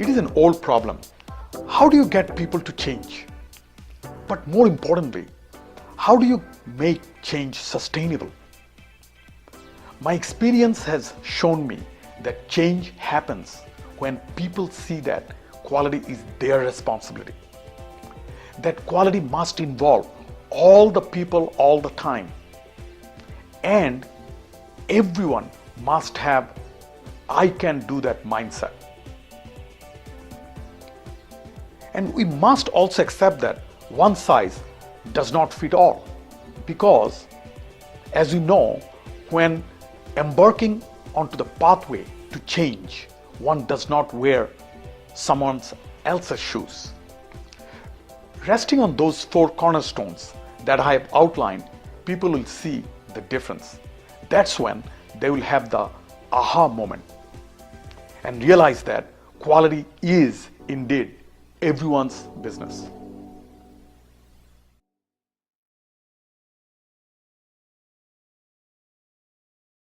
It is an old problem. How do you get people to change? But more importantly, how do you make change sustainable? My experience has shown me that change happens when people see that quality is their responsibility. That quality must involve all the people all the time. And everyone must have I can do that mindset. And we must also accept that one size does not fit all, because as you know, when embarking onto the pathway to change, one does not wear someone else's shoes. Resting on those 4 cornerstones that I have outlined, people will see the difference. That's when they will have the aha moment and realize that quality is indeed everyone's business.